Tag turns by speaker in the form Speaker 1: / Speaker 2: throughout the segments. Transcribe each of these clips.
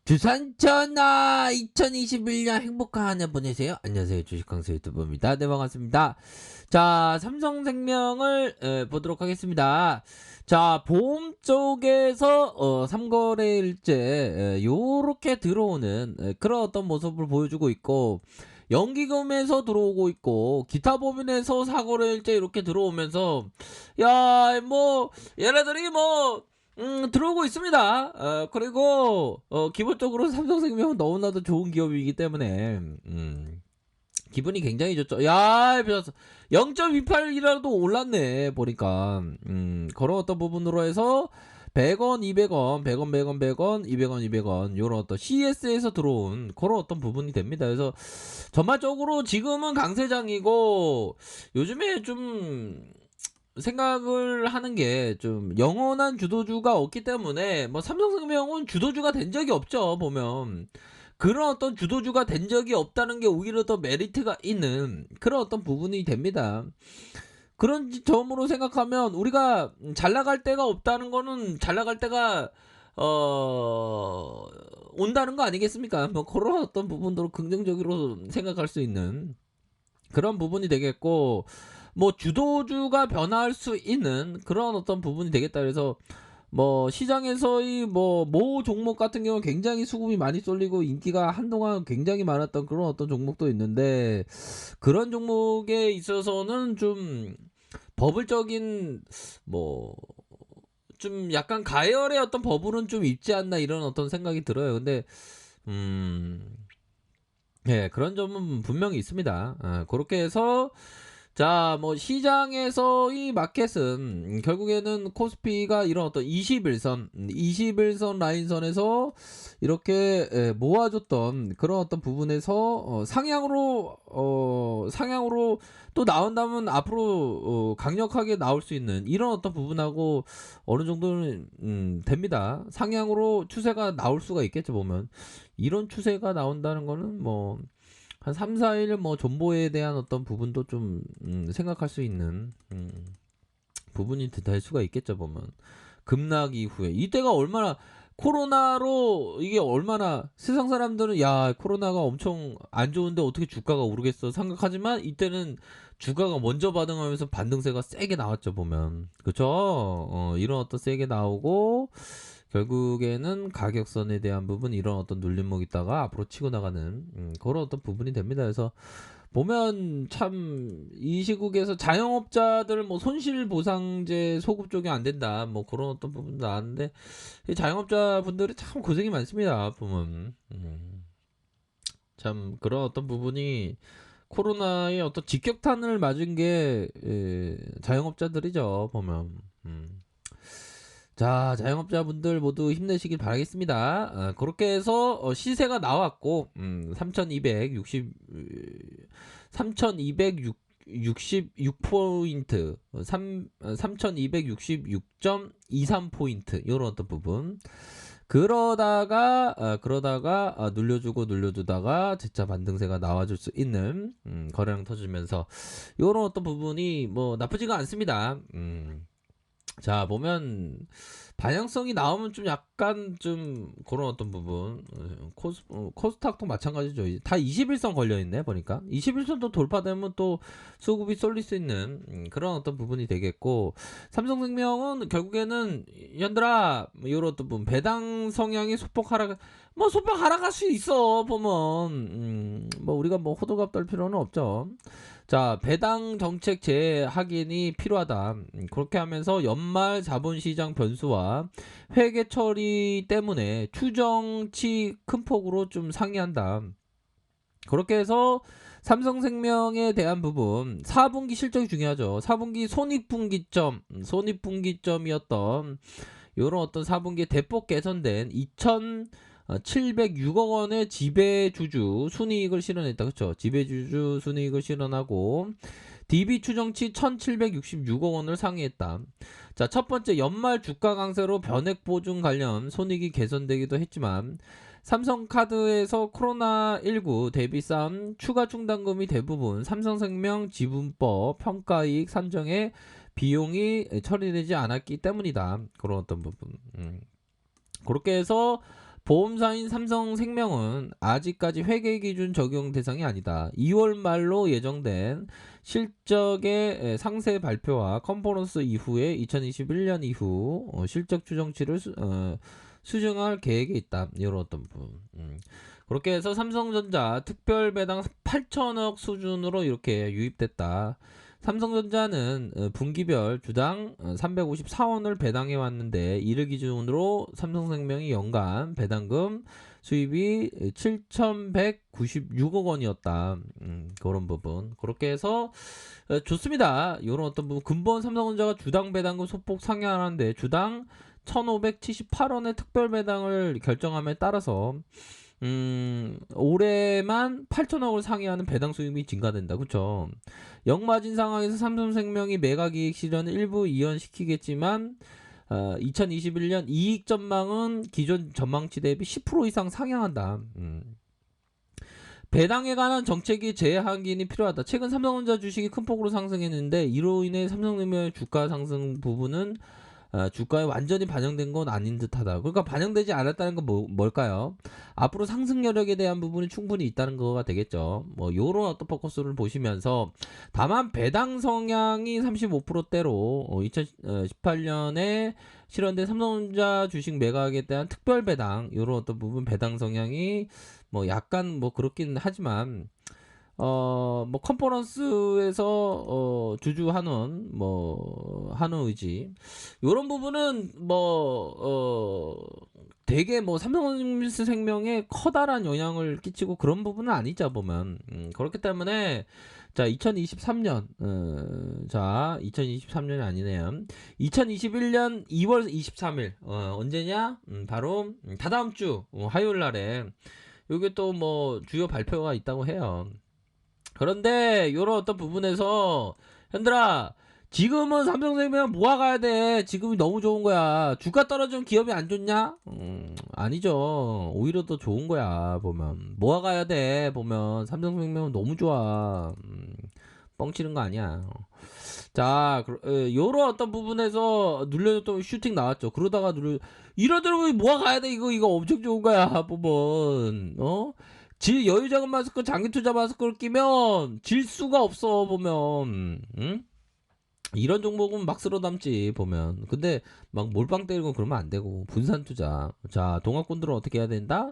Speaker 1: 주산천하 2021년 행복한 한 해 보내세요. 안녕하세요. 주식강사 유튜브입니다. 네, 반갑습니다. 자, 삼성생명을 보도록 하겠습니다. 자, 보험 쪽에서 삼거래일제 요렇게 들어오는 그런 어떤 모습을 보여주고 있고, 연기금에서 들어오고 있고, 기타 법인에서 사거래일제 이렇게 들어오면서, 야, 뭐 얘네들이 뭐 들어오고 있습니다. 그리고 기본적으로 삼성생명은 너무나도 좋은 기업이기 때문에 기분이 굉장히 좋죠. 야, 0.28이라도 올랐네 보니까. 그런 어떤 부분으로 해서 100원, 200원, 100원, 100원, 100원, 200원, 200원 요런 어떤 CS에서 들어온 그런 어떤 부분이 됩니다. 그래서 전반적으로 지금은 강세장이고, 요즘에 좀 생각을 하는 게 좀 영원한 주도주가 없기 때문에, 뭐 삼성생명은 주도주가 된 적이 없죠. 보면 그런 어떤 주도주가 된 적이 없다는 게 오히려 더 메리트가 있는 그런 어떤 부분이 됩니다. 그런 점으로 생각하면 우리가 잘 나갈 때가 없다는 거는 잘 나갈 때가 온다는 거 아니겠습니까? 뭐 그런 어떤 부분도 긍정적으로 생각할 수 있는 그런 부분이 되겠고, 뭐 주도주가 변할 수 있는 그런 어떤 부분이 되겠다. 그래서 뭐 시장에서의 모 종목 같은 경우는 굉장히 수급이 많이 쏠리고 인기가 한동안 굉장히 많았던 그런 어떤 종목도 있는데, 그런 종목에 있어서는 좀 버블적인 뭐 좀 약간 가열의 어떤 버블은 좀 있지 않나 이런 어떤 생각이 들어요. 근데 음 예, 그런 점은 분명히 있습니다. 그렇게 해서 자, 뭐 시장에서의 마켓은 결국에는 코스피가 이런 어떤 21선 라인선에서 이렇게 모아줬던 그런 어떤 부분에서 상향으로 또 나온다면 앞으로 강력하게 나올 수 있는 이런 어떤 부분하고 어느 정도는 됩니다. 상향으로 추세가 나올 수가 있겠죠, 보면. 이런 추세가 나온다는 거는 뭐 한 3, 4일 뭐 존보에 대한 어떤 부분도 좀 생각할 수 있는 부분이 될 수가 있겠죠, 보면. 급락 이후에 이때가 얼마나 코로나로 이게 얼마나 세상 사람들은 야, 코로나가 엄청 안 좋은데 어떻게 주가가 오르겠어 생각하지만, 이때는 주가가 먼저 반응하면서 반등세가 세게 나왔죠, 보면. 그쵸? 이런 어떤 세게 나오고 결국에는 가격선에 대한 부분, 이런 어떤 눌림목 있다가 앞으로 치고 나가는 그런 어떤 부분이 됩니다. 그래서 보면 참 이 시국에서 자영업자들 뭐 손실보상제 소급 적용 안 된다 뭐 그런 어떤 부분도 나왔는데, 이 자영업자 분들이 참 고생이 많습니다, 보면. 참 그런 어떤 부분이 코로나의 어떤 직격탄을 맞은 게 자영업자들이죠, 보면. 자, 자영업자분들 모두 힘내시길 바라겠습니다. 그렇게 해서 시세가 나왔고, 3266포인트, 3266.23포인트, 요런 어떤 부분. 그러다가 눌려주다가 재차 반등세가 나와줄 수 있는 거래량 터지면서 요런 어떤 부분이 뭐 나쁘지가 않습니다. 자, 보면 반영성이 나오면 좀 약간 좀 그런 어떤 부분, 코스닥도 마찬가지죠. 다 21선 걸려있네 보니까. 21선도 돌파되면 또 수급이 쏠릴 수 있는 그런 어떤 부분이 되겠고, 삼성생명은 결국에는 연들아 뭐 이런 어떤 부분, 배당 성향이 소폭 하락할 수 있어 보면. 뭐 우리가 뭐 호들갑 떨 필요는 없죠. 자, 배당 정책 재확인이 필요하다. 그렇게 하면서 연말 자본시장 변수와 회계 처리 때문에 추정치 큰 폭으로 좀 상회한다. 그렇게 해서 삼성생명에 대한 부분, 4분기 실적이 중요하죠. 4분기 손익분기점이었던 요런 어떤 4분기에 대폭 개선된 2,706억 원의 지배주주 순이익을 실현했다. 그렇죠? 지배주주 순이익을 실현하고 DB 추정치 1,766억 원을 상회했다. 자, 첫 번째, 연말 주가 강세로 변액 보증 관련 손익이 개선되기도 했지만, 삼성카드에서 코로나19 대비 쌓은 추가 충당금이 대부분 삼성생명 지분법 평가이익 산정에 비용이 처리되지 않았기 때문이다. 그런 어떤 부분. 그렇게 해서 보험사인 삼성생명은 아직까지 회계 기준 적용 대상이 아니다. 2월 말로 예정된 실적의 상세 발표와 컨퍼런스 이후에 2021년 이후 실적 추정치를 수정할 계획에 있다. 이런 어떤 부분. 그렇게 해서 삼성전자 특별 배당 8천억 수준으로 이렇게 유입됐다. 삼성전자는 분기별 주당 354원을 배당해 왔는데 이를 기준으로 삼성생명이 연간 배당금 수입이 7,196억 원이었다. 그런 부분. 그렇게 해서 좋습니다. 이런 어떤 부분. 근본 삼성전자가 주당 배당금 소폭 상향하는데 주당 1,578원의 특별 배당을 결정함에 따라서 올해만 8천억을 상회하는 배당 수입이 증가된다. 그쵸? 역마진 상황에서 삼성생명이 매각이익 실현을 일부 이연시키겠지만 2021년 이익 전망은 기존 전망치 대비 10% 이상 상향한다. 배당에 관한 정책이 재확인이 필요하다. 최근 삼성전자 주식이 큰 폭으로 상승했는데 이로 인해 삼성생명의 주가 상승 부분은 주가에 완전히 반영된 건 아닌 듯하다. 그러니까 반영되지 않았다는 건 뭘까요? 앞으로 상승 여력에 대한 부분이 충분히 있다는 거가 되겠죠. 뭐 요런 어떤 포커스를 보시면서 다만 배당 성향이 35%대로 2018년에 실현된 삼성전자 주식 매각에 대한 특별 배당 요런 어떤 부분 배당 성향이 뭐 약간 뭐 그렇긴 하지만 뭐 컨퍼런스에서 주주 한원 뭐 한원의지 요런 부분은 되게 뭐 삼성생명에 커다란 영향을 끼치고 그런 부분은 아니죠 보면. 그렇기 때문에 자 2023년 자 2023년이 아니네요. 2021년 2월 23일 언제냐? 바로 다다음 주 화요일 날에 요게 또 뭐 주요 발표가 있다고 해요. 그런데 요런 어떤 부분에서 현들아 지금은 삼성생명 모아가야 돼. 지금이 너무 좋은 거야. 주가 떨어지면 기업이 안 좋냐? 아니죠. 오히려 더 좋은 거야 보면. 모아가야 돼 보면. 삼성생명은 너무 좋아. 뻥치는 거 아니야. 자 요런 어떤 부분에서 눌려줬던 슈팅 나왔죠. 그러다가 이러더라면 모아가야 돼. 이거 엄청 좋은 거야 보면. 여유자금 마스크 장기투자 마스크를 끼면 질 수가 없어 보면. 이런 종목은 막 쓸어 담지 보면. 근데 막 몰빵 때리고 그러면 안 되고. 분산 투자. 자 동학군들은 어떻게 해야 된다?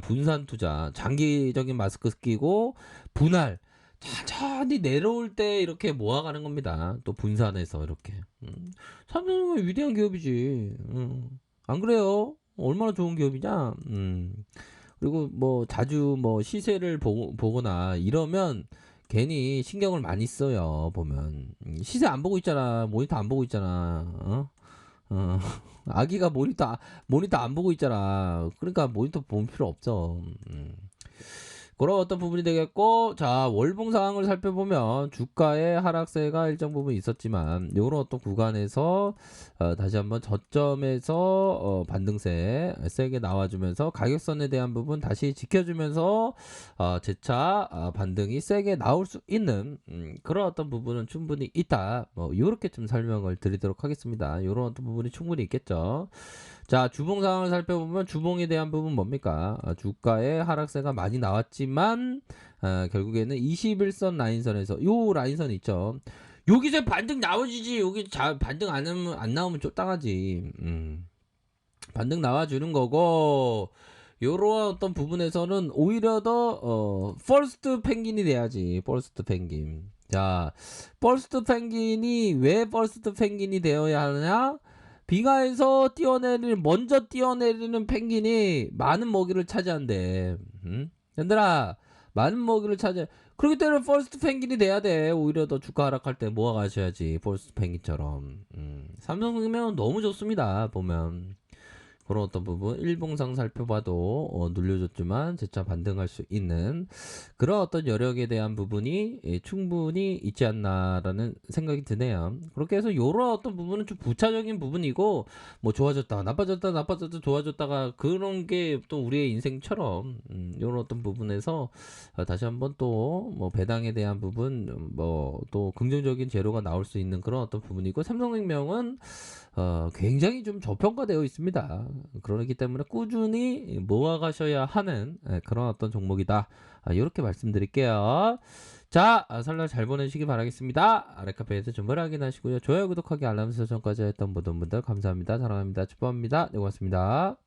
Speaker 1: 분산 투자 장기적인 마스크 끼고 분할 천천히 내려올 때 이렇게 모아가는 겁니다. 또 분산해서 이렇게. 삼성은 위대한 기업이지. 안 그래요? 얼마나 좋은 기업이냐? 그리고 뭐 자주 뭐 시세를 보거나 이러면 괜히 신경을 많이 써요. 보면 시세 안 보고 있잖아. 모니터 안 보고 있잖아. 아기가 모니터 안 보고 있잖아. 그러니까 모니터 볼 필요 없죠. 그런 어떤 부분이 되겠고, 자 월봉 상황을 살펴보면 주가의 하락세가 일정 부분 있었지만 요런 어떤 구간에서 다시 한번 저점에서 반등세 세게 나와주면서 가격선에 대한 부분 다시 지켜주면서 재차 반등이 세게 나올 수 있는 그런 어떤 부분은 충분히 있다. 뭐 요렇게 좀 설명을 드리도록 하겠습니다. 요런 어떤 부분이 충분히 있겠죠. 자 주봉 상황을 살펴보면 주봉에 대한 부분 뭡니까? 주가의 하락세가 많이 나왔지만 결국에는 21선 라인선에서 요 라인선 있죠. 여기서 반등 나와주지. 여기 반등 안 나오면 쫓당하지. 반등 나와주는 거고 요런 어떤 부분에서는 오히려 더 퍼스트 펭귄이 돼야지. 퍼스트 펭귄. 자 퍼스트 펭귄이 왜 퍼스트 펭귄이 되어야 하느냐? 빙하에서 먼저 뛰어내리는 펭귄이 많은 먹이를 차지한대. 얘들아, 많은 먹이를 차지. 그렇기 때문에 퍼스트 펭귄이 돼야 돼. 오히려 더 주가 하락할 때 모아가셔야지. 퍼스트 펭귄처럼. 삼성생명은 너무 좋습니다. 보면. 그런 어떤 부분 일봉상 살펴봐도 눌려줬지만 재차 반등할 수 있는 그런 어떤 여력에 대한 부분이 충분히 있지 않나라는 생각이 드네요. 그렇게 해서 요런 어떤 부분은 좀 부차적인 부분이고 뭐 좋아졌다가 나빠졌다 좋아졌다가 그런 게 또 우리의 인생처럼 요런 어떤 부분에서 다시 한번 또 뭐 배당에 대한 부분 뭐 또 긍정적인 재료가 나올 수 있는 그런 어떤 부분이고 삼성생명은 굉장히 좀 저평가되어 있습니다. 그러기 때문에 꾸준히 모아가셔야 하는 그런 어떤 종목이다. 이렇게 말씀드릴게요. 자, 설날 잘 보내시기 바라겠습니다. 아래카페에서 정보를 확인하시고요. 좋아요, 구독하기, 알람 설정까지 했던 모든 분들 감사합니다. 사랑합니다. 축복합니다. 네, 고맙습니다.